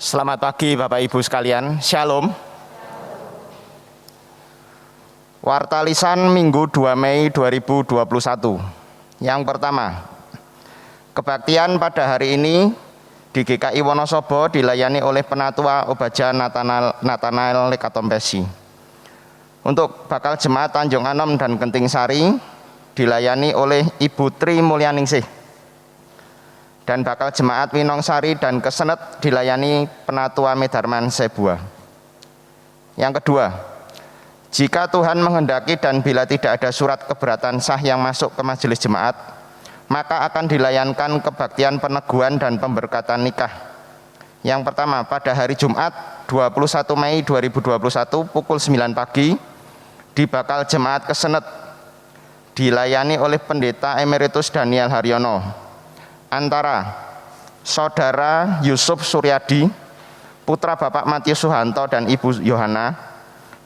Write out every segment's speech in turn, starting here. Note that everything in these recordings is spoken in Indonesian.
Selamat pagi Bapak Ibu sekalian, Shalom. Warta Lisan Minggu 2 Mei 2021. Yang pertama, kebaktian pada hari ini di GKI Wonosobo dilayani oleh Penatua Obaja Nathanael Lekatompesi. Untuk bakal jemaat Tanjung Anom dan Genting Sari dilayani oleh Ibu Tri Mulyaningsih. Dan bakal jemaat Winongsari dan Kesenet dilayani Penatua Medarman Sebua. Yang kedua, jika Tuhan menghendaki dan bila tidak ada surat keberatan sah yang masuk ke majelis jemaat, maka akan dilayankan kebaktian peneguhan dan pemberkatan nikah. Yang pertama, pada hari Jumat 21 Mei 2021 pukul 9 pagi di bakal jemaat Kesenet dilayani oleh Pendeta Emeritus Daniel Haryono antara Saudara Yusuf Suryadi, putra Bapak Matius Suhanto dan Ibu Yohana,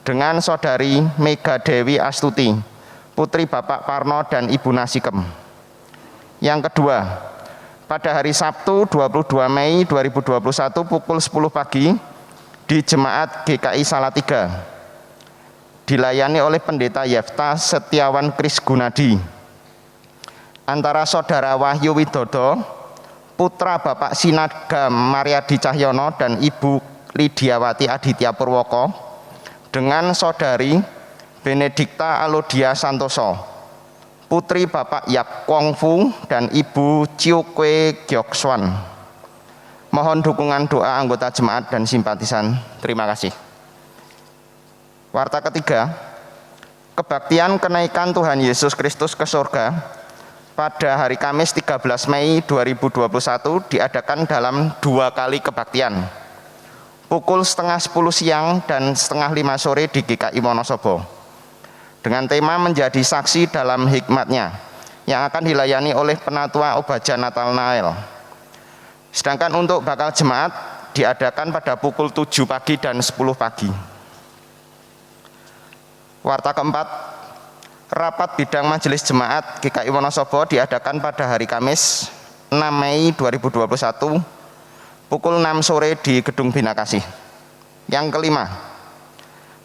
dengan Saudari Mega Dewi Astuti, putri Bapak Parno dan Ibu Nasikem. Yang kedua, pada hari Sabtu 22 Mei 2021 pukul 10 pagi di Jemaat GKI Salatiga dilayani oleh Pendeta Yefta Setiawan Kris Gunadi antara Saudara Wahyu Widodo, putra Bapak Sinaga Mariadi Cahyono dan Ibu Lidiawati Aditya Purwoko, dengan Saudari Benedikta Alodia Santoso, putri Bapak Yak Kwong Fu dan Ibu Chiu Kwe Gyokswan. Mohon dukungan doa anggota jemaat dan simpatisan. Terima kasih. Warta ketiga, kebaktian kenaikan Tuhan Yesus Kristus ke surga pada hari Kamis 13 Mei 2021 diadakan dalam 2 kali kebaktian, pukul setengah 10 siang dan setengah 5 sore di GKI Wonosobo, dengan tema menjadi saksi dalam hikmatnya, yang akan dilayani oleh Penatua Obaja Nathanael. Sedangkan untuk bakal jemaat diadakan pada pukul 7 pagi dan 10 pagi. Warta keempat, rapat bidang majelis jemaat GKI Wonosobo diadakan pada hari Kamis 6 Mei 2021 pukul 6 sore di Gedung Bina Kasih. Yang kelima,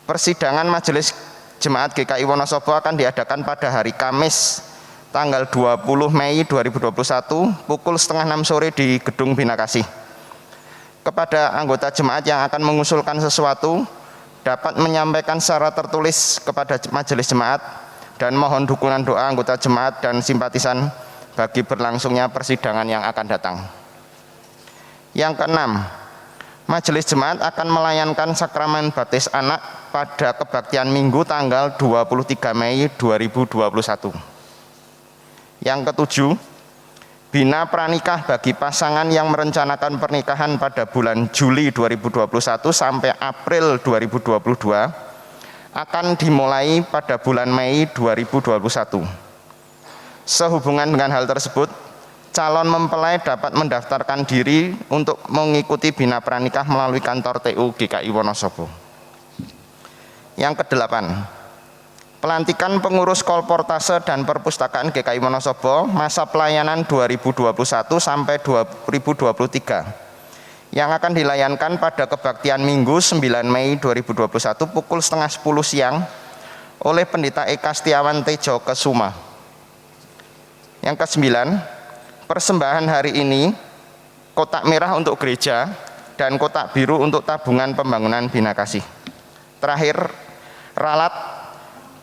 persidangan majelis jemaat GKI Wonosobo akan diadakan pada hari Kamis tanggal 20 Mei 2021 pukul setengah 6 sore di Gedung Bina Kasih. Kepada anggota jemaat yang akan mengusulkan sesuatu dapat menyampaikan secara tertulis kepada majelis jemaat, dan mohon dukungan doa anggota jemaat dan simpatisan bagi berlangsungnya persidangan yang akan datang. Yang keenam, majelis jemaat akan melayankan sakramen baptis anak pada kebaktian Minggu tanggal 23 Mei 2021. Yang ketujuh, bina pranikah bagi pasangan yang merencanakan pernikahan pada bulan Juli 2021 sampai April 2022 akan dimulai pada bulan Mei 2021. Sehubungan dengan hal tersebut, calon mempelai dapat mendaftarkan diri untuk mengikuti bina pranikah melalui kantor TU GKI Wonosobo. Yang kedelapan, pelantikan pengurus kolportase dan perpustakaan GKI Wonosobo masa pelayanan 2021 sampai 2023. Yang akan dilayankan pada kebaktian Minggu 9 Mei 2021 pukul setengah 10 siang oleh Pendeta Eka Setiawan Tejo Kesuma. Yang kesembilan, persembahan hari ini kotak merah untuk gereja dan kotak biru untuk tabungan pembangunan Bina Kasih. Terakhir, ralat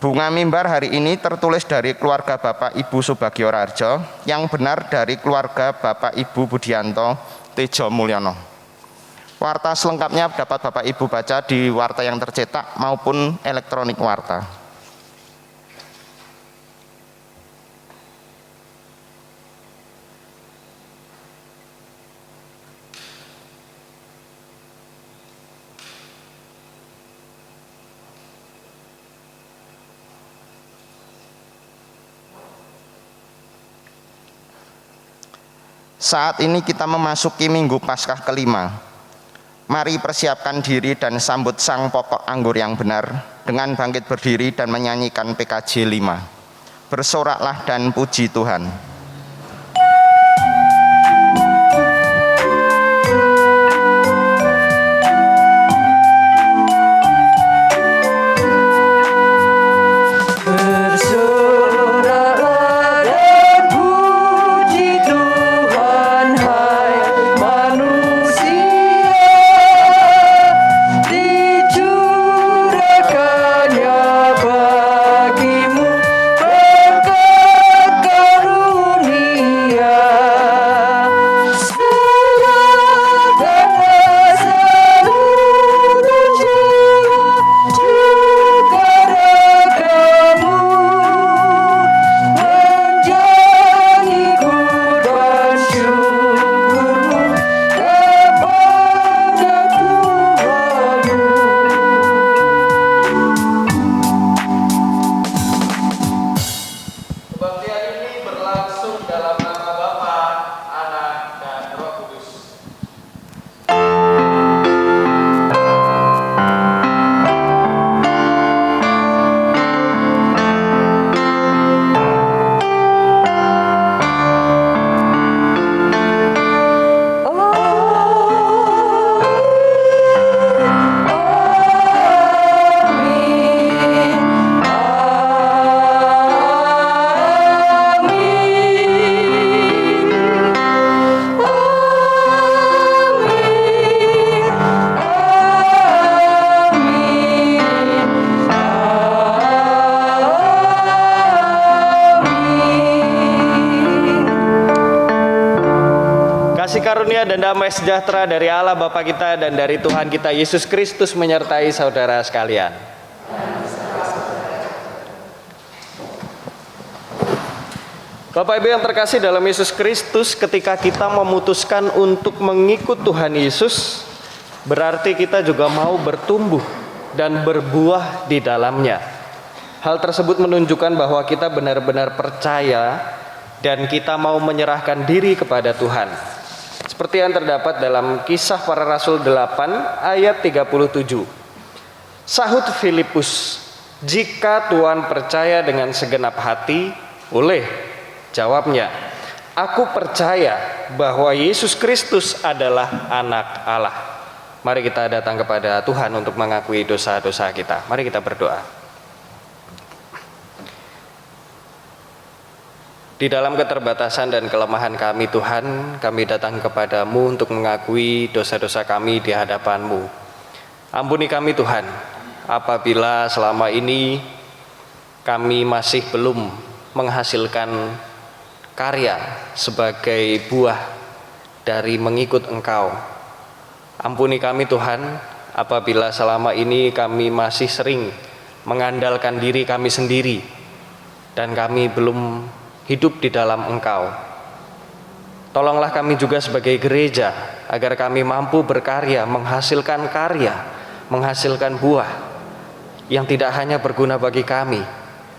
bunga mimbar hari ini tertulis dari keluarga Bapak Ibu Subagio Rarjo, yang benar dari keluarga Bapak Ibu Budianto Tejo Mulyono. Warta selengkapnya dapat Bapak Ibu baca di warta yang tercetak maupun elektronik warta. Saat ini kita memasuki Minggu Paskah kelima. Mari persiapkan diri dan sambut sang pokok anggur yang benar dengan bangkit berdiri dan menyanyikan PKJ 5. Bersoraklah dan puji Tuhan. Kasih karunia dan damai sejahtera dari Allah Bapa kita dan dari Tuhan kita Yesus Kristus menyertai saudara sekalian. Bapak Ibu yang terkasih dalam Yesus Kristus, ketika kita memutuskan untuk mengikut Tuhan Yesus, berarti kita juga mau bertumbuh dan berbuah di dalamnya. Hal tersebut menunjukkan bahwa kita benar-benar percaya dan kita mau menyerahkan diri kepada Tuhan. Seperti yang terdapat dalam Kisah Para Rasul 8 ayat 37. Sahut Filipus, "Jika Tuhan percaya dengan segenap hati, boleh." Jawabnya, "Aku percaya bahwa Yesus Kristus adalah Anak Allah." Mari kita datang kepada Tuhan untuk mengakui dosa-dosa kita. Mari kita berdoa. Di dalam keterbatasan dan kelemahan kami Tuhan, kami datang kepadamu untuk mengakui dosa-dosa kami di hadapan-Mu. Ampuni kami Tuhan, apabila selama ini kami masih belum menghasilkan karya sebagai buah dari mengikut Engkau. Ampuni kami Tuhan, apabila selama ini kami masih sering mengandalkan diri kami sendiri dan kami belum hidup di dalam Engkau. Tolonglah kami juga sebagai gereja agar kami mampu berkarya, menghasilkan buah yang tidak hanya berguna bagi kami,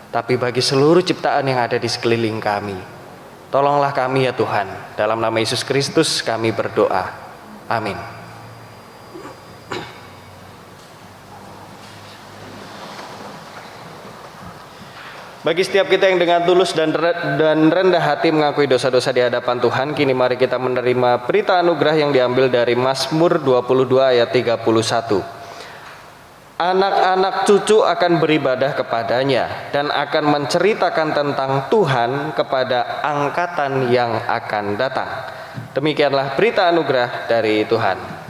tapi bagi seluruh ciptaan yang ada di sekeliling kami. Tolonglah kami ya Tuhan, dalam nama Yesus Kristus kami berdoa. Amin. Bagi setiap kita yang dengan tulus dan rendah hati mengakui dosa-dosa di hadapan Tuhan, kini mari kita menerima berita anugerah yang diambil dari Mazmur 22 ayat 31. Anak-anak cucu akan beribadah kepadanya dan akan menceritakan tentang Tuhan kepada angkatan yang akan datang. Demikianlah berita anugerah dari Tuhan.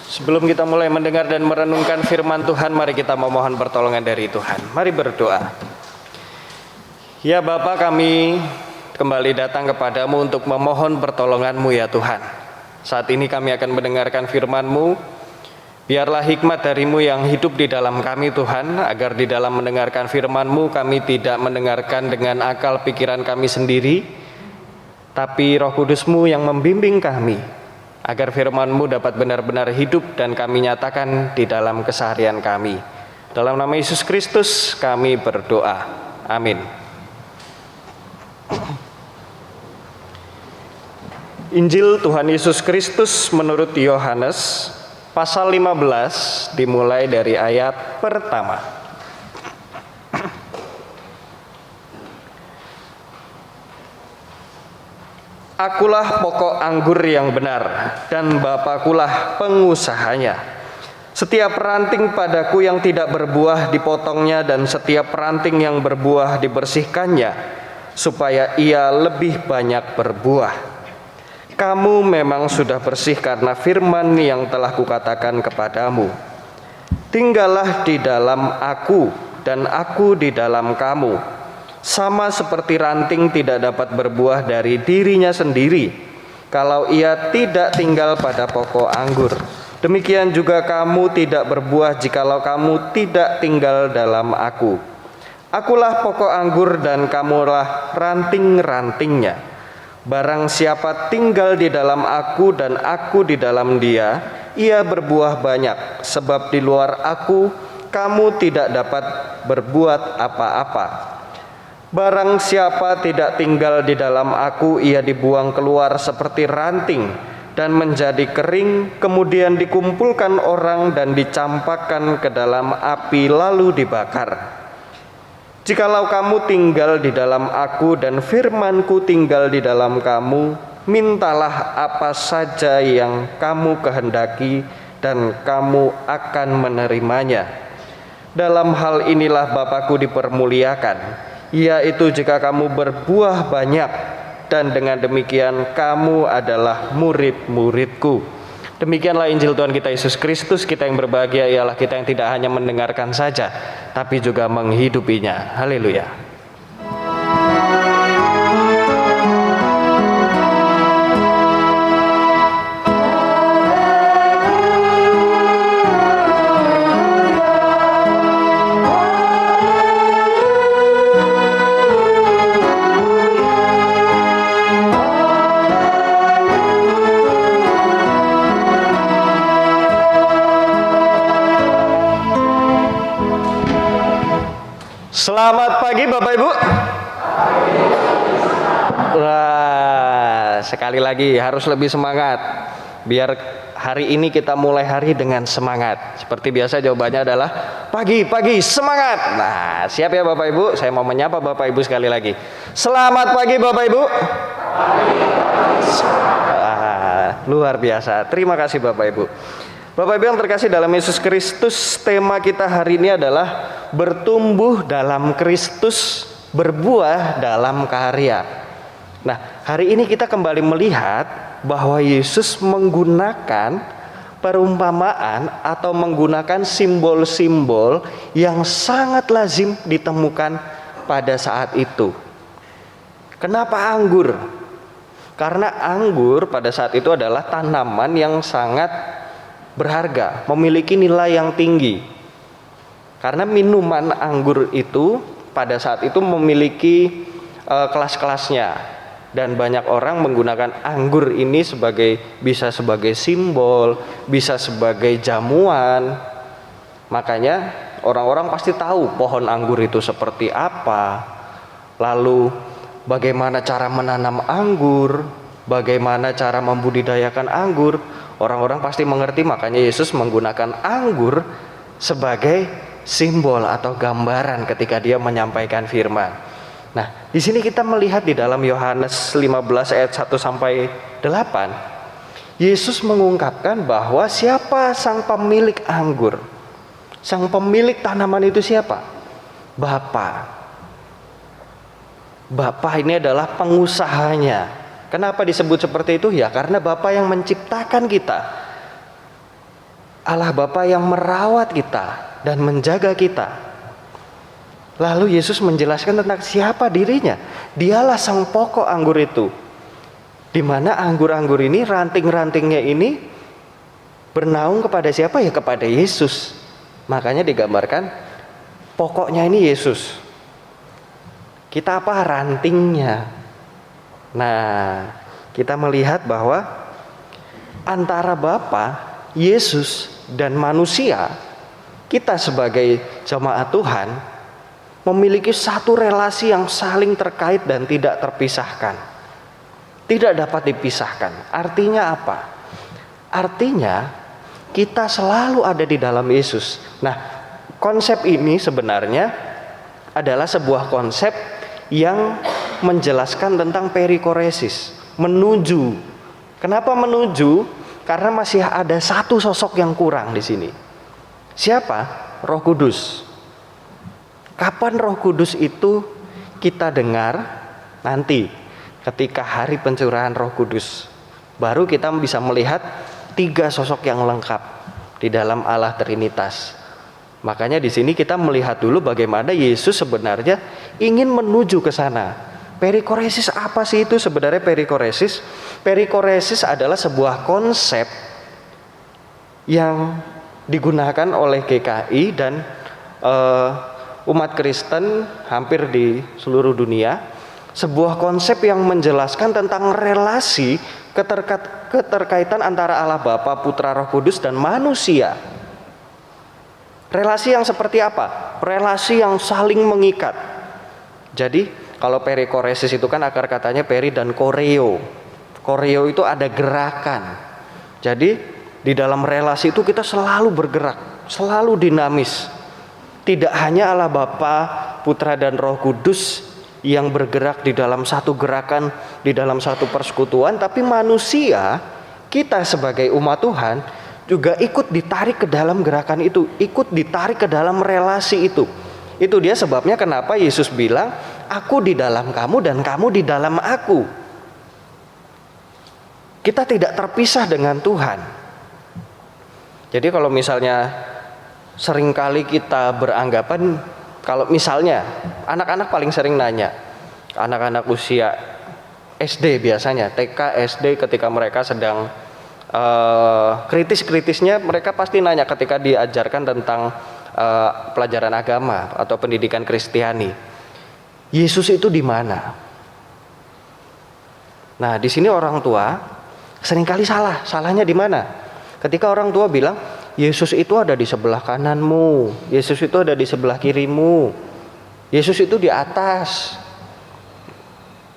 Sebelum kita mulai mendengar dan merenungkan firman Tuhan, mari kita memohon pertolongan dari Tuhan. Mari berdoa. Ya Bapa, kami kembali datang kepadamu untuk memohon pertolongan-Mu ya Tuhan. Saat ini kami akan mendengarkan firman-Mu. Biarlah hikmat dari-Mu yang hidup di dalam kami Tuhan, agar di dalam mendengarkan firman-Mu kami tidak mendengarkan dengan akal pikiran kami sendiri, tapi Roh Kudus-Mu yang membimbing kami, agar firman-Mu dapat benar-benar hidup dan kami nyatakan di dalam keseharian kami. Dalam nama Yesus Kristus kami berdoa. Amin. Injil Tuhan Yesus Kristus menurut Yohanes pasal 15 dimulai dari ayat pertama. Akulah pokok anggur yang benar dan Bapakulah pengusahanya. Setiap ranting padaku yang tidak berbuah dipotongnya, dan setiap ranting yang berbuah dibersihkannya, supaya ia lebih banyak berbuah. Kamu memang sudah bersih karena firman yang telah kukatakan kepadamu. Tinggallah di dalam aku, dan aku di dalam kamu. Sama seperti ranting tidak dapat berbuah dari dirinya sendiri, kalau ia tidak tinggal pada pokok anggur. Demikian juga kamu tidak berbuah jikalau kamu tidak tinggal dalam aku. Akulah pokok anggur dan kamulah ranting-rantingnya. Barang siapa tinggal di dalam aku dan aku di dalam dia, ia berbuah banyak, sebab di luar aku kamu tidak dapat berbuat apa-apa. Barang siapa tidak tinggal di dalam aku, ia dibuang keluar seperti ranting dan menjadi kering, kemudian dikumpulkan orang dan dicampakkan ke dalam api lalu dibakar. Jikalau kamu tinggal di dalam aku dan firman-Ku tinggal di dalam kamu, mintalah apa saja yang kamu kehendaki dan kamu akan menerimanya. Dalam hal inilah Bapa-Ku dipermuliakan, yaitu jika kamu berbuah banyak, dan dengan demikian kamu adalah murid-murid-Ku. Demikianlah Injil Tuhan kita Yesus Kristus. Kita yang berbahagia ialah kita yang tidak hanya mendengarkan saja, tapi juga menghidupinya. Haleluya. Selamat pagi Bapak Ibu. Wah, sekali lagi harus lebih semangat. Biar hari ini kita mulai hari dengan semangat. Seperti biasa jawabannya adalah pagi semangat. Nah, siap ya Bapak Ibu? Saya mau menyapa Bapak Ibu sekali lagi. Selamat pagi Bapak Ibu. Luar biasa. Terima kasih Bapak Ibu. Bapak Ibu yang terkasih dalam Yesus Kristus, tema kita hari ini adalah bertumbuh dalam Kristus, berbuah dalam karya. Nah, hari ini kita kembali melihat bahwa Yesus menggunakan perumpamaan atau menggunakan simbol-simbol yang sangat lazim ditemukan pada saat itu. Kenapa anggur? Karena anggur pada saat itu adalah tanaman yang sangat berharga, memiliki nilai yang tinggi. Karena minuman anggur itu pada saat itu memiliki kelas-kelasnya, dan banyak orang menggunakan anggur ini bisa sebagai simbol, bisa sebagai jamuan. Makanya orang-orang pasti tahu pohon anggur itu seperti apa, lalu bagaimana cara menanam anggur, bagaimana cara membudidayakan anggur. Orang-orang pasti mengerti, makanya Yesus menggunakan anggur sebagai simbol atau gambaran ketika dia menyampaikan firman. Nah, di sini kita melihat di dalam Yohanes 15 ayat 1 sampai 8, Yesus mengungkapkan bahwa siapa sang pemilik anggur? Sang pemilik tanaman itu siapa? Bapa. Bapa ini adalah pengusahanya. Kenapa disebut seperti itu? Ya karena Bapa yang menciptakan kita, Allah Bapa yang merawat kita dan menjaga kita. Lalu Yesus menjelaskan tentang siapa dirinya. Dialah sang pokok anggur itu, di mana anggur-anggur ini, ranting-rantingnya ini bernaung kepada siapa? Ya kepada Yesus. Makanya digambarkan pokoknya ini Yesus. Kita apa? Rantingnya. Nah, kita melihat bahwa antara Bapa, Yesus, dan manusia, kita sebagai jemaat Tuhan memiliki satu relasi yang saling terkait dan tidak terpisahkan. Tidak dapat dipisahkan. Artinya apa? Artinya kita selalu ada di dalam Yesus. Nah, konsep ini sebenarnya adalah sebuah konsep yang menjelaskan tentang perikoresis, menuju. Kenapa menuju? Karena masih ada satu sosok yang kurang di sini. Siapa? Roh Kudus. Kapan Roh Kudus itu kita dengar? Nanti ketika hari pencurahan Roh Kudus. Baru kita bisa melihat 3 sosok yang lengkap di dalam Allah Trinitas. Makanya di sini kita melihat dulu bagaimana Yesus sebenarnya ingin menuju ke sana. Perikoresis apa sih itu sebenarnya perikoresis? Perikoresis adalah sebuah konsep yang digunakan oleh GKI dan umat Kristen hampir di seluruh dunia. Sebuah konsep yang menjelaskan tentang relasi keterkaitan antara Allah Bapa, Putra, Roh Kudus dan manusia. Relasi yang seperti apa? Relasi yang saling mengikat. Jadi kalau perikoresis itu kan akar katanya peri dan koreo. Koreo itu ada gerakan. Jadi di dalam relasi itu kita selalu bergerak, selalu dinamis. Tidak hanya Allah Bapa, Putra dan Roh Kudus yang bergerak di dalam satu gerakan, di dalam satu persekutuan, tapi manusia, kita sebagai umat Tuhan juga ikut ditarik ke dalam gerakan itu, ikut ditarik ke dalam relasi itu. Itu dia sebabnya kenapa Yesus bilang, aku di dalam kamu dan kamu di dalam aku. Kita tidak terpisah dengan Tuhan. Jadi kalau misalnya seringkali kita beranggapan, kalau misalnya anak-anak paling sering nanya, anak-anak usia SD biasanya, TK, SD ketika mereka sedang kritis-kritisnya, mereka pasti nanya ketika diajarkan tentang pelajaran agama atau pendidikan Kristiani, Yesus itu di mana? Nah, di sini orang tua seringkali salahnya di mana? Ketika orang tua bilang, Yesus itu ada di sebelah kananmu, Yesus itu ada di sebelah kirimu, Yesus itu di atas.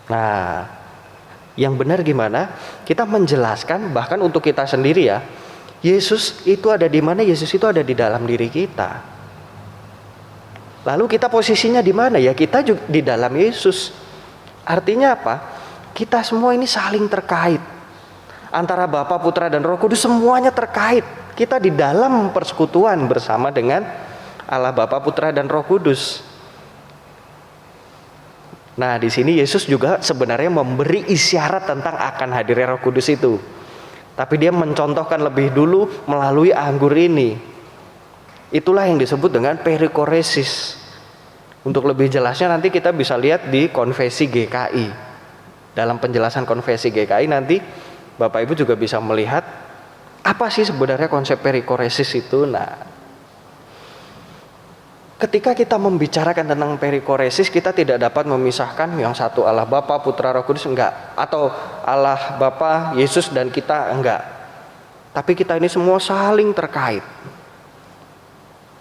Nah, yang benar gimana? Kita menjelaskan bahkan untuk kita sendiri ya, Yesus itu ada di mana? Yesus itu ada di dalam diri kita. Lalu kita posisinya di mana? Ya kita juga di dalam Yesus. Artinya apa? Kita semua ini saling terkait. Antara Bapa, Putra dan Roh Kudus semuanya terkait. Kita di dalam persekutuan bersama dengan Allah Bapa, Putra dan Roh Kudus. Nah, di sini Yesus juga sebenarnya memberi isyarat tentang akan hadirnya Roh Kudus itu. Tapi dia mencontohkan lebih dulu melalui anggur ini. Itulah yang disebut dengan perikoresis. Untuk lebih jelasnya nanti kita bisa lihat di konfesi GKI. Dalam penjelasan konfesi GKI nanti Bapak Ibu juga bisa melihat apa sih sebenarnya konsep perikoresis itu. Nah, ketika kita membicarakan tentang perikoresis, kita tidak dapat memisahkan yang satu Allah Bapa, Putra, Roh Kudus, enggak. Atau Allah Bapa, Yesus dan kita, enggak. Tapi kita ini semua saling terkait.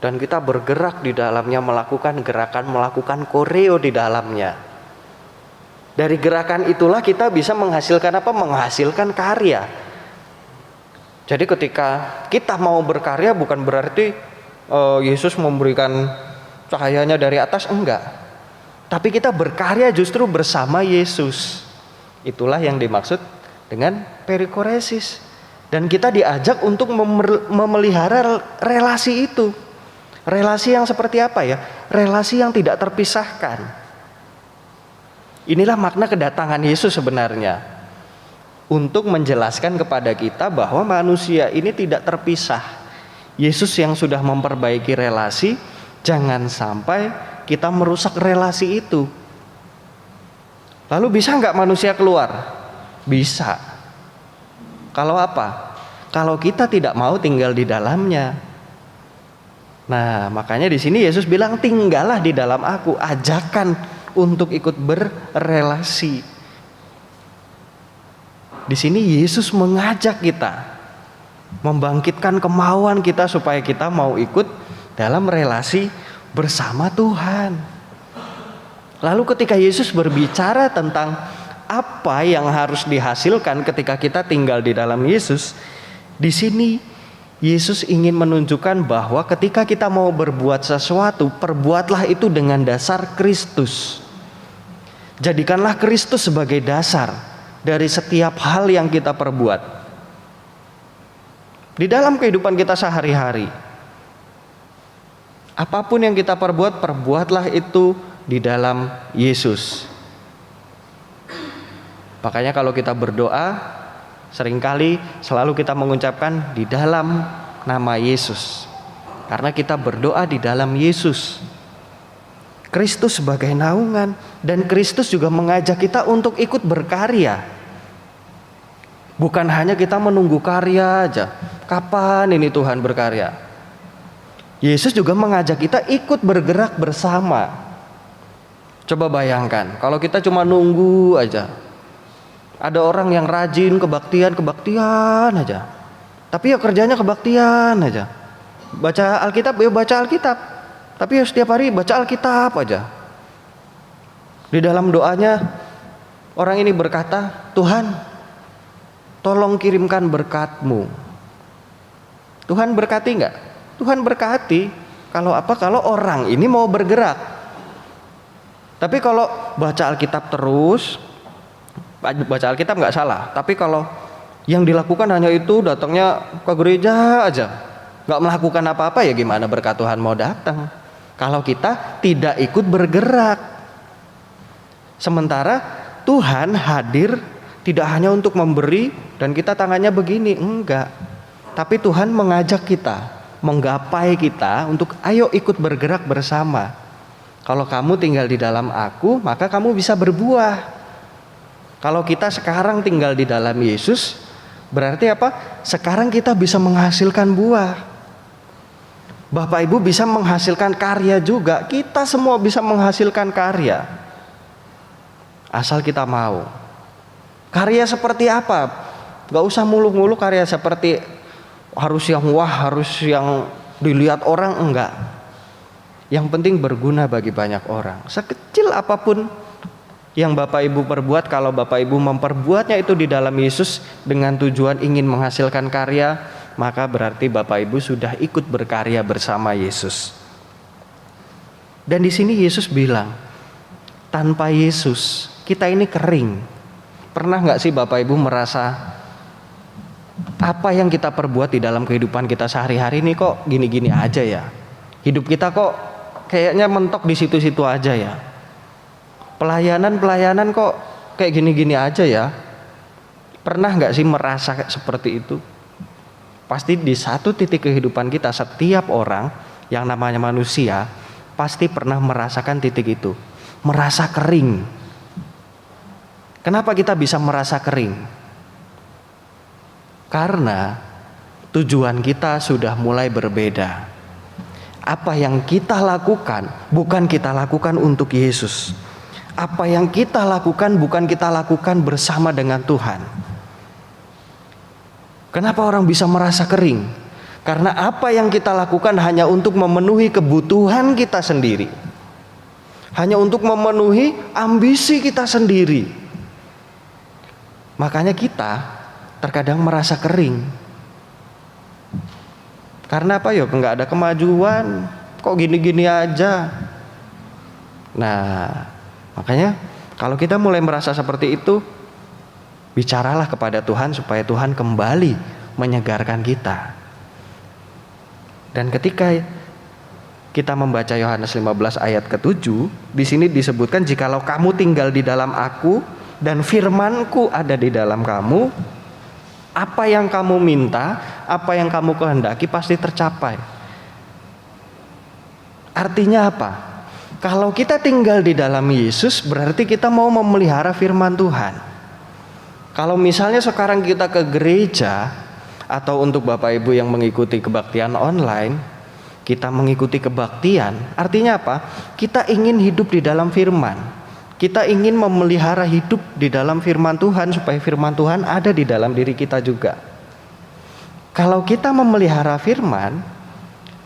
Dan kita bergerak di dalamnya, melakukan gerakan, melakukan koreo di dalamnya. Dari gerakan itulah kita bisa menghasilkan apa? Menghasilkan karya. Jadi ketika kita mau berkarya bukan berarti Yesus memberikan cahayanya dari atas, enggak. Tapi kita berkarya justru bersama Yesus. Itulah yang dimaksud dengan perikoresis. Dan kita diajak untuk memelihara relasi itu. Relasi yang seperti apa ya? Relasi yang tidak terpisahkan. Inilah makna kedatangan Yesus sebenarnya. Untuk menjelaskan kepada kita bahwa manusia ini tidak terpisah. Yesus yang sudah memperbaiki relasi, jangan sampai kita merusak relasi itu. Lalu bisa nggak manusia keluar? Bisa. Kalau apa? Kalau kita tidak mau tinggal di dalamnya. Nah, makanya di sini Yesus bilang tinggallah di dalam aku, ajakan untuk ikut berrelasi. Di sini Yesus mengajak kita, membangkitkan kemauan kita supaya kita mau ikut dalam relasi bersama Tuhan. Lalu ketika Yesus berbicara tentang apa yang harus dihasilkan ketika kita tinggal di dalam Yesus, di sini Yesus ingin menunjukkan bahwa ketika kita mau berbuat sesuatu, perbuatlah itu dengan dasar Kristus. Jadikanlah Kristus sebagai dasar dari setiap hal yang kita perbuat. Di dalam kehidupan kita sehari-hari, Apapun yang kita perbuat, perbuatlah itu di dalam Yesus. Makanya kalau kita berdoa, seringkali selalu kita mengucapkan di dalam nama Yesus. Karena kita berdoa di dalam Yesus. Kristus sebagai naungan, dan Kristus juga mengajak kita untuk ikut berkarya. Bukan hanya kita menunggu karya aja. Kapan ini Tuhan berkarya? Yesus juga mengajak kita ikut bergerak bersama. Coba bayangkan, kalau kita cuma nunggu aja. Ada orang yang rajin kebaktian aja. Tapi ya kerjanya kebaktian aja. Baca Alkitab ya baca Alkitab. Tapi ya setiap hari baca Alkitab aja. Di dalam doanya orang ini berkata, Tuhan, tolong kirimkan berkat-Mu. Tuhan berkati enggak? Tuhan berkati. Kalau apa? Kalau orang ini mau bergerak. Tapi kalau baca Alkitab terus, baca Alkitab nggak salah. Tapi kalau yang dilakukan hanya itu, datangnya ke gereja aja, nggak melakukan apa-apa, ya gimana berkat Tuhan mau datang? Kalau kita tidak ikut bergerak. Sementara Tuhan hadir tidak hanya untuk memberi dan kita tangannya begini, enggak. Tapi Tuhan mengajak kita, menggapai kita untuk ayo ikut bergerak bersama. Kalau kamu tinggal di dalam aku, maka kamu bisa berbuah. Kalau kita sekarang tinggal di dalam Yesus, berarti apa? Sekarang kita bisa menghasilkan buah. Bapak Ibu bisa menghasilkan karya juga. Kita semua bisa menghasilkan karya. Asal kita mau. Karya seperti apa? Gak usah muluk-muluk karya seperti harus yang wah, harus yang dilihat orang, enggak. Yang penting berguna bagi banyak orang. Sekecil apapun yang Bapak Ibu perbuat, kalau Bapak Ibu memperbuatnya itu di dalam Yesus dengan tujuan ingin menghasilkan karya, maka berarti Bapak Ibu sudah ikut berkarya bersama Yesus. Dan di sini Yesus bilang, tanpa Yesus kita ini kering. Pernah nggak sih Bapak Ibu merasa apa yang kita perbuat di dalam kehidupan kita sehari-hari ini kok gini-gini aja ya? Hidup kita kok kayaknya mentok di situ-situ aja ya? Pelayanan kok kayak gini-gini aja ya? Pernah nggak sih merasa seperti itu? Pasti di satu titik kehidupan kita, setiap orang yang namanya manusia pasti pernah merasakan titik itu, merasa kering. Kenapa kita bisa merasa kering? Karena tujuan kita sudah mulai berbeda. Apa yang kita lakukan bukan kita lakukan untuk Yesus. Apa yang kita lakukan bukan kita lakukan bersama dengan Tuhan. Kenapa orang bisa merasa kering? Karena apa yang kita lakukan hanya untuk memenuhi kebutuhan kita sendiri. Hanya untuk memenuhi ambisi kita sendiri. Makanya kita terkadang merasa kering. Karena apa ya? Nggak ada kemajuan. Kok gini-gini aja? Nah, makanya kalau kita mulai merasa seperti itu, bicaralah kepada Tuhan supaya Tuhan kembali menyegarkan kita. Dan ketika kita membaca Yohanes 15 ayat ke-7, di sini disebutkan jikalau kamu tinggal di dalam aku dan firman-Ku ada di dalam kamu, apa yang kamu minta, apa yang kamu kehendaki pasti tercapai. Artinya apa? Kalau kita tinggal di dalam Yesus, berarti kita mau memelihara firman Tuhan. Kalau misalnya sekarang kita ke gereja, atau untuk Bapak Ibu yang mengikuti kebaktian online, kita mengikuti kebaktian, artinya apa? Kita ingin hidup di dalam firman. Kita ingin memelihara hidup di dalam firman Tuhan supaya firman Tuhan ada di dalam diri kita juga. Kalau kita memelihara firman,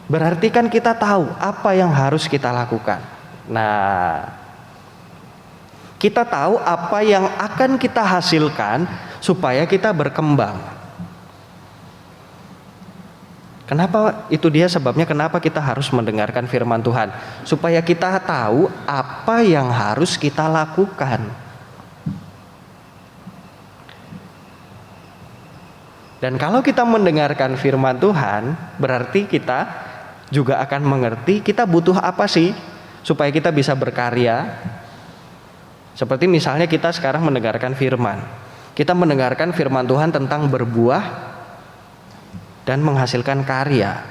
berarti kan kita tahu apa yang harus kita lakukan. Nah, kita tahu apa yang akan kita hasilkan supaya kita berkembang. Kenapa? Itu dia sebabnya kenapa kita harus mendengarkan firman Tuhan, supaya kita tahu apa yang harus kita lakukan. Dan kalau kita mendengarkan firman Tuhan, berarti kita juga akan mengerti kita butuh apa sih supaya kita bisa berkarya. Seperti misalnya kita sekarang mendengarkan firman. Kita mendengarkan firman Tuhan tentang berbuah dan menghasilkan karya.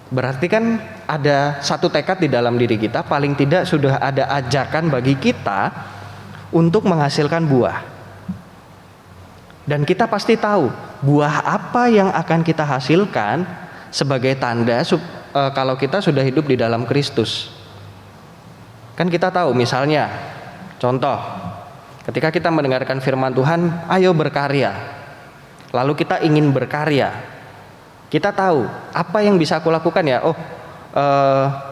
Berarti kan ada satu tekad di dalam diri kita, paling tidak sudah ada ajakan bagi kita untuk menghasilkan buah. Dan kita pasti tahu buah apa yang akan kita hasilkan sebagai tanda kalau kita sudah hidup di dalam Kristus. Kan kita tahu, misalnya contoh, ketika kita mendengarkan firman Tuhan, ayo berkarya. Lalu kita ingin berkarya. Kita tahu apa yang bisa aku lakukan ya.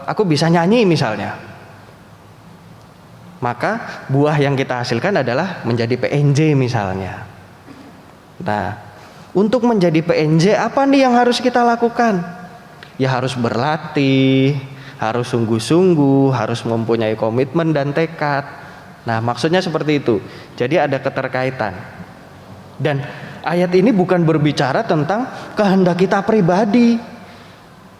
Aku bisa nyanyi misalnya. Maka buah yang kita hasilkan adalah menjadi PNJ misalnya. Nah, untuk menjadi PNJ apa nih yang harus kita lakukan? Ya harus berlatih, harus sungguh-sungguh, harus mempunyai komitmen dan tekad. Nah, maksudnya seperti itu. Jadi ada keterkaitan. Dan ayat ini bukan berbicara tentang kehendak kita pribadi.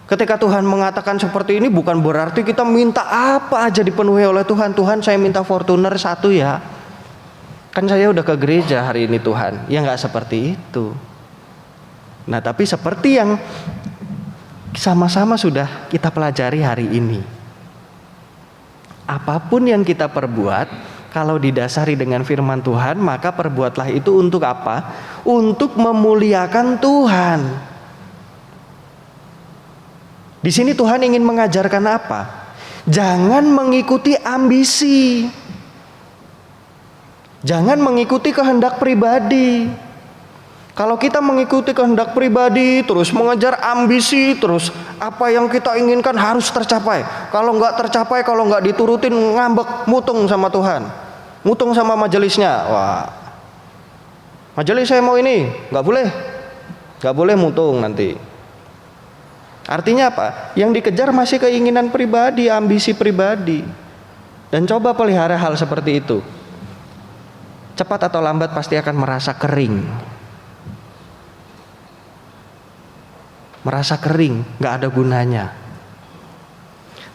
Ketika Tuhan mengatakan seperti ini bukan berarti kita minta apa aja dipenuhi oleh Tuhan. Tuhan, saya minta Fortuner 1 ya. Kan saya udah ke gereja hari ini Tuhan. Ya nggak seperti itu. Nah, tapi seperti yang sama-sama sudah kita pelajari hari ini. Apapun yang kita perbuat, kalau didasari dengan firman Tuhan, maka perbuatlah itu untuk apa? Untuk memuliakan Tuhan. Di sini Tuhan ingin mengajarkan apa? Jangan mengikuti ambisi. Jangan mengikuti kehendak pribadi. Kalau kita mengikuti kehendak pribadi, terus mengejar ambisi, terus apa yang kita inginkan harus tercapai. Kalau nggak tercapai, kalau nggak diturutin, ngambek, mutung sama Tuhan, mutung sama majelisnya. Wah, majelis saya mau ini, nggak boleh mutung nanti. Artinya apa? Yang dikejar masih keinginan pribadi, ambisi pribadi. Dan coba pelihara hal seperti itu. Cepat atau lambat pasti akan merasa kering. Merasa kering, gak ada gunanya.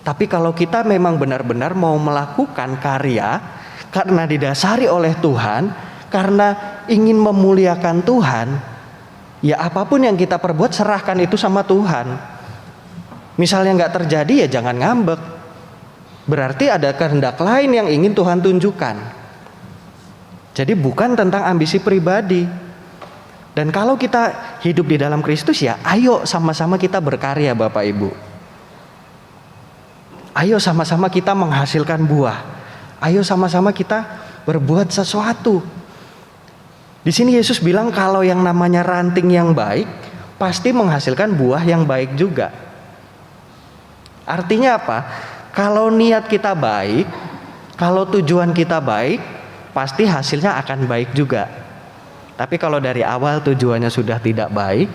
Tapi kalau kita memang benar-benar mau melakukan karya karena didasari oleh Tuhan, karena ingin memuliakan Tuhan, ya apapun yang kita perbuat serahkan itu sama Tuhan. Misalnya gak terjadi, ya jangan ngambek. Berarti ada kehendak lain yang ingin Tuhan tunjukkan. Jadi bukan tentang ambisi pribadi. Dan kalau kita hidup di dalam Kristus, ya ayo sama-sama kita berkarya Bapak Ibu. Ayo sama-sama kita menghasilkan buah. Ayo sama-sama kita berbuat sesuatu. Di sini Yesus bilang kalau yang namanya ranting yang baik pasti menghasilkan buah yang baik juga. Artinya apa? Kalau niat kita baik, kalau tujuan kita baik, pasti hasilnya akan baik juga. Tapi kalau dari awal tujuannya sudah tidak baik,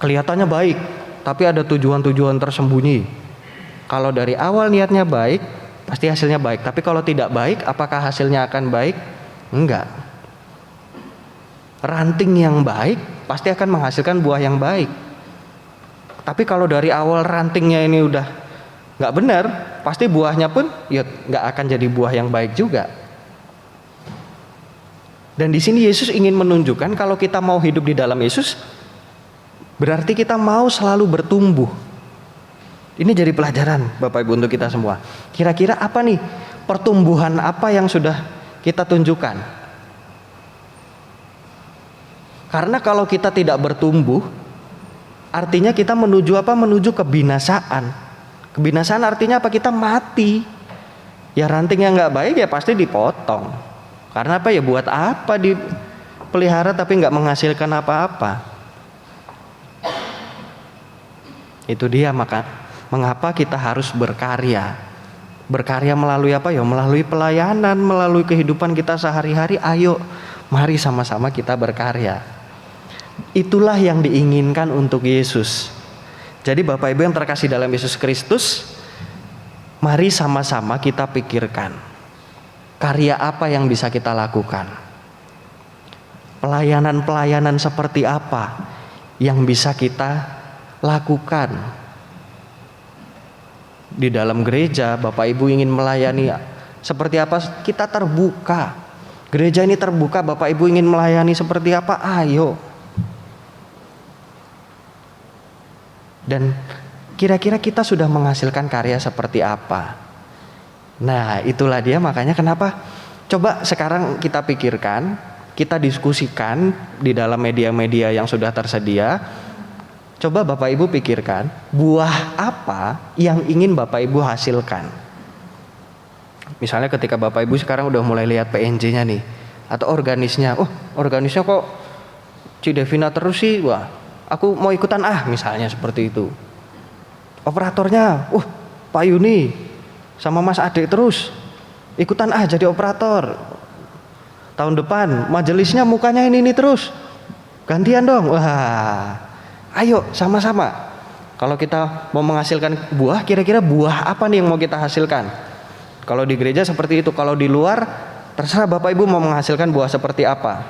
kelihatannya baik, tapi ada tujuan-tujuan tersembunyi. Kalau dari awal niatnya baik, pasti hasilnya baik. Tapi kalau tidak baik, apakah hasilnya akan baik? Enggak. Ranting yang baik pasti akan menghasilkan buah yang baik. Tapi kalau dari awal rantingnya ini udah nggak benar, pasti buahnya pun ya nggak akan jadi buah yang baik juga. Dan di sini Yesus ingin menunjukkan kalau kita mau hidup di dalam Yesus, berarti kita mau selalu bertumbuh. Ini jadi pelajaran Bapak Ibu untuk kita semua. Kira-kira apa nih pertumbuhan apa yang sudah kita tunjukkan? Karena kalau kita tidak bertumbuh, artinya kita menuju apa? Menuju kebinasaan. Kebinasaan artinya apa? Kita mati. Ya ranting yang nggak baik ya pasti dipotong. Karena apa ya, buat apa dipelihara tapi nggak menghasilkan apa-apa. Itu dia mengapa kita harus berkarya. Berkarya melalui apa ya? Melalui pelayanan, melalui kehidupan kita sehari-hari. Ayo, mari sama-sama kita berkarya. Itulah yang diinginkan untuk Yesus. Jadi Bapak Ibu yang terkasih dalam Yesus Kristus, mari sama-sama kita pikirkan. Karya apa yang bisa kita lakukan? Pelayanan-pelayanan seperti apa yang bisa kita lakukan? di dalam gereja, Bapak Ibu ingin melayani seperti apa, kita terbuka. Gereja ini terbuka, Bapak Ibu ingin melayani seperti apa, ayo. Dan kira-kira kita sudah menghasilkan karya seperti apa? Nah, itulah dia, makanya kenapa coba sekarang kita pikirkan, kita diskusikan di dalam media-media yang sudah tersedia. Coba Bapak Ibu pikirkan, buah apa yang ingin Bapak Ibu hasilkan. Misalnya ketika Bapak Ibu sekarang udah mulai lihat PNJ-nya nih, atau organisnya, organisnya kok Cidevina terus sih, wah aku mau ikutan misalnya seperti itu. Operatornya, Pak Yuni sama Mas Ade terus, ikutan jadi operator. Tahun depan majelisnya mukanya ini terus, gantian dong, wah. Ayo sama-sama. Kalau kita mau menghasilkan buah, kira-kira buah apa nih yang mau kita hasilkan? Kalau di gereja seperti itu, kalau di luar terserah Bapak Ibu mau menghasilkan buah seperti apa.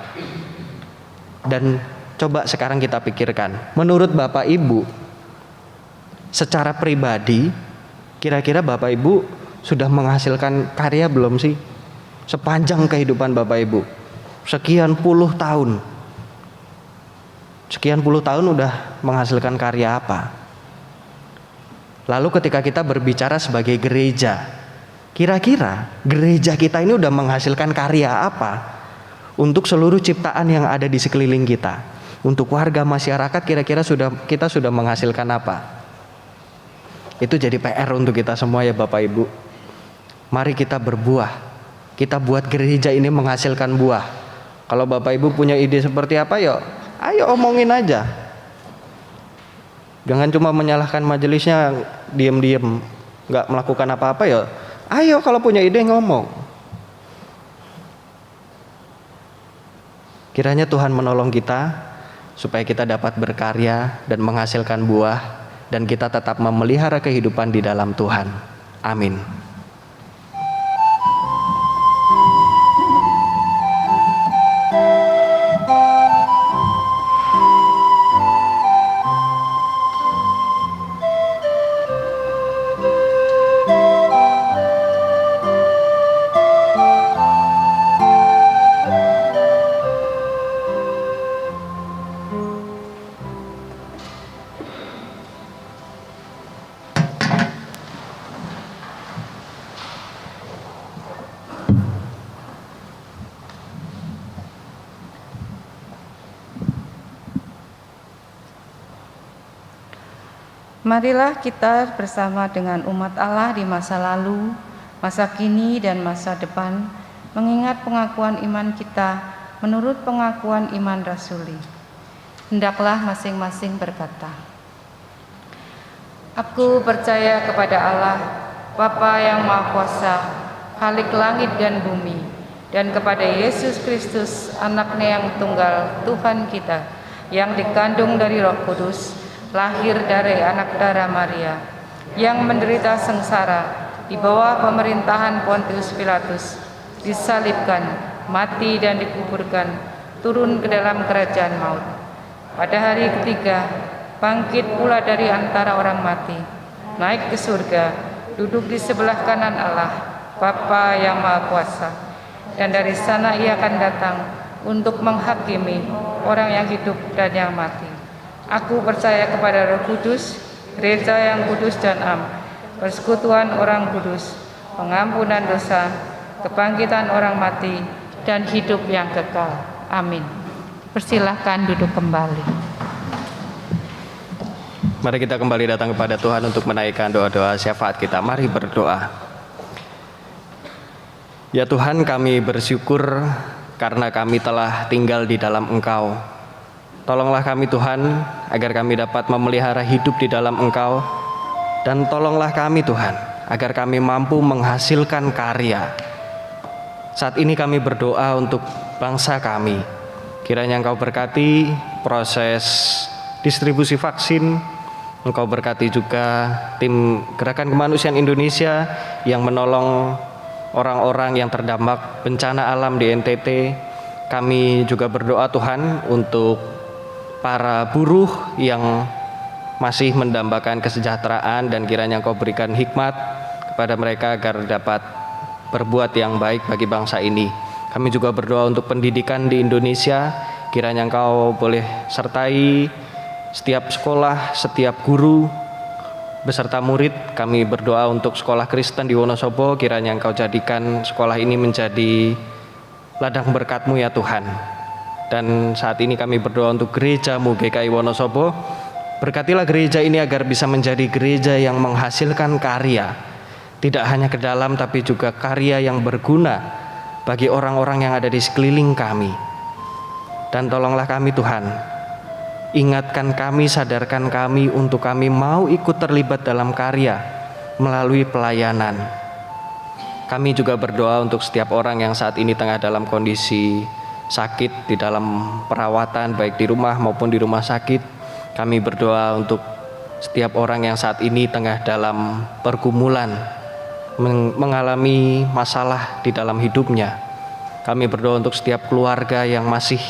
Dan coba sekarang kita pikirkan, menurut Bapak Ibu secara pribadi, kira-kira Bapak Ibu sudah menghasilkan karya belum sih? Sepanjang kehidupan Bapak Ibu, sekian puluh tahun udah menghasilkan karya apa? Lalu ketika kita berbicara sebagai gereja, kira-kira gereja kita ini udah menghasilkan karya apa untuk seluruh ciptaan yang ada di sekeliling kita? Untuk warga masyarakat, kira-kira kita sudah menghasilkan apa? Itu jadi PR untuk kita semua ya Bapak Ibu. Mari kita berbuah. Kita buat gereja ini menghasilkan buah. Kalau Bapak Ibu punya ide seperti apa, ayo omongin aja. Jangan cuma menyalahkan majelisnya, diem-diem gak melakukan apa-apa. Ayo kalau punya ide ngomong. Kiranya Tuhan menolong kita supaya kita dapat berkarya dan menghasilkan buah, dan kita tetap memelihara kehidupan di dalam Tuhan. Amin. Marilah kita bersama dengan umat Allah di masa lalu, masa kini, dan masa depan, mengingat pengakuan iman kita menurut pengakuan iman rasuli. Hendaklah masing-masing berkata, Aku percaya kepada Allah, Bapa yang Maha Kuasa, Khalik langit dan bumi, dan kepada Yesus Kristus, Anak-Nya yang tunggal, Tuhan kita, yang dikandung dari Roh Kudus, lahir dari anak darah Maria, yang menderita sengsara di bawah pemerintahan Pontius Pilatus, disalibkan, mati dan dikuburkan, turun ke dalam kerajaan maut. Pada hari ketiga, bangkit pula dari antara orang mati, naik ke surga, duduk di sebelah kanan Allah, Bapa yang Maha Kuasa, dan dari sana Ia akan datang untuk menghakimi orang yang hidup dan yang mati. Aku percaya kepada Roh Kudus, gereja yang kudus dan am, persekutuan orang kudus, pengampunan dosa, kebangkitan orang mati, dan hidup yang kekal. Amin. Persilahkan duduk kembali. Mari kita kembali datang kepada Tuhan untuk menaikkan doa-doa syafaat kita. Mari berdoa. Ya Tuhan, kami bersyukur karena kami telah tinggal di dalam Engkau. Tolonglah kami Tuhan, agar kami dapat memelihara hidup di dalam Engkau. Dan tolonglah kami Tuhan, agar kami mampu menghasilkan karya. Saat ini kami berdoa untuk bangsa kami. Kiranya Engkau berkati proses distribusi vaksin. Engkau berkati juga tim Gerakan Kemanusiaan Indonesia yang menolong orang-orang yang terdampak bencana alam di NTT. Kami juga berdoa Tuhan untuk para buruh yang masih mendambakan kesejahteraan, dan kiranya Engkau berikan hikmat kepada mereka agar dapat berbuat yang baik bagi bangsa ini. Kami juga berdoa untuk pendidikan di Indonesia, kiranya Engkau boleh sertai setiap sekolah, setiap guru beserta murid. Kami berdoa untuk sekolah Kristen di Wonosobo, kiranya Engkau jadikan sekolah ini menjadi ladang berkat-Mu ya Tuhan. Dan saat ini kami berdoa untuk gereja-Mu GKI Wonosobo. Berkatilah gereja ini agar bisa menjadi gereja yang menghasilkan karya, tidak hanya ke dalam tapi juga karya yang berguna bagi orang-orang yang ada di sekeliling kami. Dan tolonglah kami Tuhan, ingatkan kami, sadarkan kami untuk kami mau ikut terlibat dalam karya melalui pelayanan. Kami juga berdoa untuk setiap orang yang saat ini tengah dalam kondisi sakit, di dalam perawatan baik di rumah maupun di rumah sakit. Kami berdoa untuk setiap orang yang saat ini tengah dalam pergumulan, mengalami masalah di dalam hidupnya. Kami berdoa untuk setiap keluarga yang masih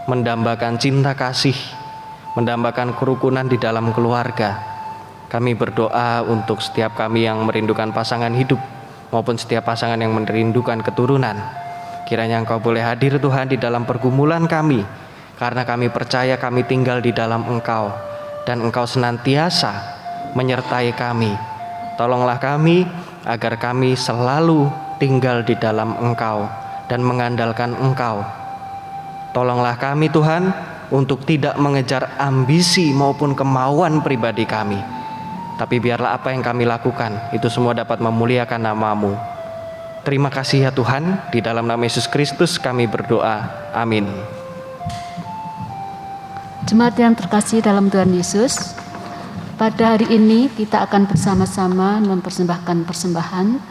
mendambakan cinta kasih, mendambakan kerukunan di dalam keluarga. Kami berdoa untuk setiap kami yang merindukan pasangan hidup maupun setiap pasangan yang merindukan keturunan. Kiranya Engkau boleh hadir Tuhan di dalam pergumulan kami, karena kami percaya kami tinggal di dalam Engkau dan Engkau senantiasa menyertai kami. Tolonglah kami agar kami selalu tinggal di dalam Engkau dan mengandalkan Engkau. Tolonglah kami Tuhan untuk tidak mengejar ambisi maupun kemauan pribadi kami, tapi biarlah apa yang kami lakukan itu semua dapat memuliakan nama-Mu. Terima kasih ya Tuhan, di dalam nama Yesus Kristus kami berdoa. Amin. Jemaat yang terkasih dalam Tuhan Yesus, pada hari ini kita akan bersama-sama mempersembahkan persembahan.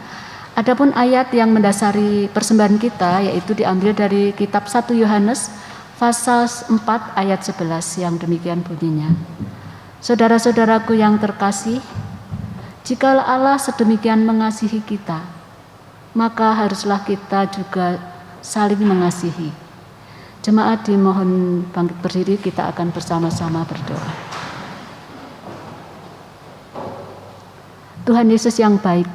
Adapun ayat yang mendasari persembahan kita yaitu diambil dari kitab 1 Yohanes pasal 4 ayat 11 yang demikian bunyinya. Saudara-saudaraku yang terkasih, jikalau Allah sedemikian mengasihi kita, maka haruslah kita juga saling mengasihi. Jemaat dimohon bangkit berdiri, kita akan bersama-sama berdoa. Tuhan Yesus yang baik,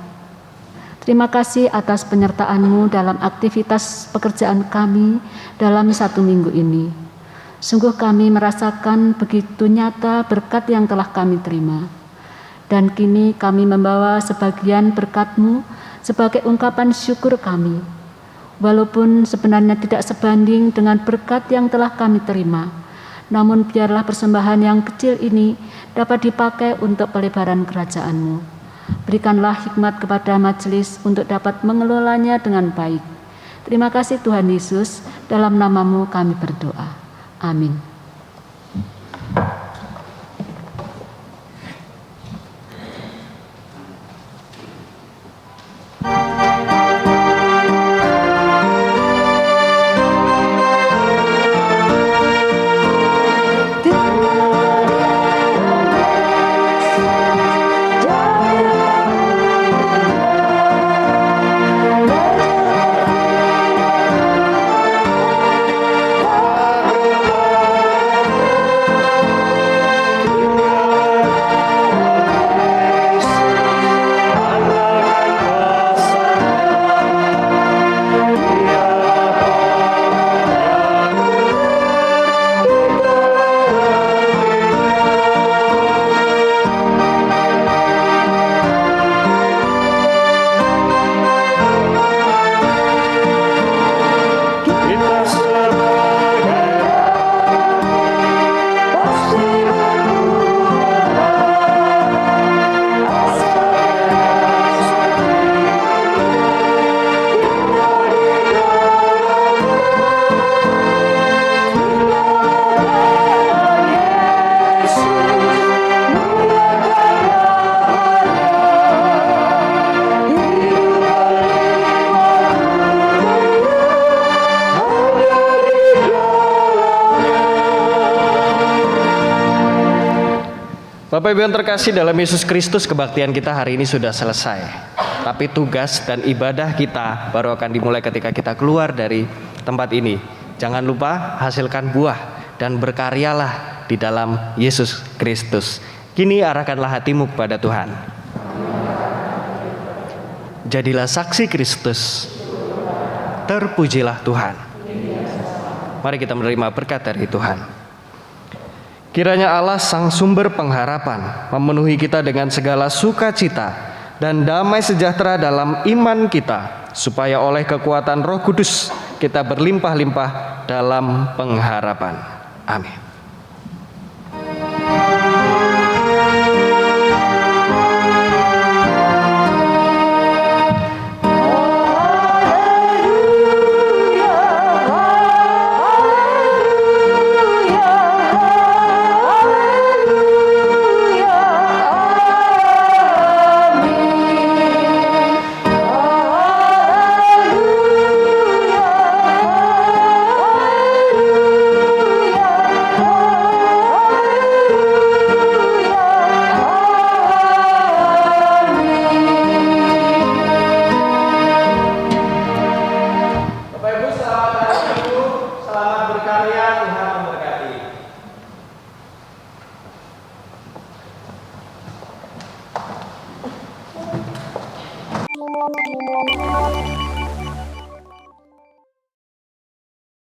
terima kasih atas penyertaan-Mu dalam aktivitas pekerjaan kami dalam 1 minggu ini. Sungguh kami merasakan begitu nyata berkat yang telah kami terima. Dan kini kami membawa sebagian berkat-Mu sebagai ungkapan syukur kami. Walaupun sebenarnya tidak sebanding dengan berkat yang telah kami terima, namun biarlah persembahan yang kecil ini dapat dipakai untuk pelebaran kerajaan-Mu. Berikanlah hikmat kepada majelis untuk dapat mengelolanya dengan baik. Terima kasih Tuhan Yesus, dalam nama-Mu kami berdoa. Amin. Bapak Ibu yang terkasih dalam Yesus Kristus, kebaktian kita hari ini sudah selesai. Tapi tugas dan ibadah kita baru akan dimulai ketika kita keluar dari tempat ini. Jangan lupa hasilkan buah dan berkaryalah di dalam Yesus Kristus. Kini arahkanlah hatimu kepada Tuhan. Jadilah saksi Kristus. Terpujilah Tuhan. Mari kita menerima berkat dari Tuhan. Kiranya Allah sang sumber pengharapan memenuhi kita dengan segala sukacita dan damai sejahtera dalam iman kita, supaya oleh kekuatan Roh Kudus kita berlimpah-limpah dalam pengharapan. Amin. Thank you.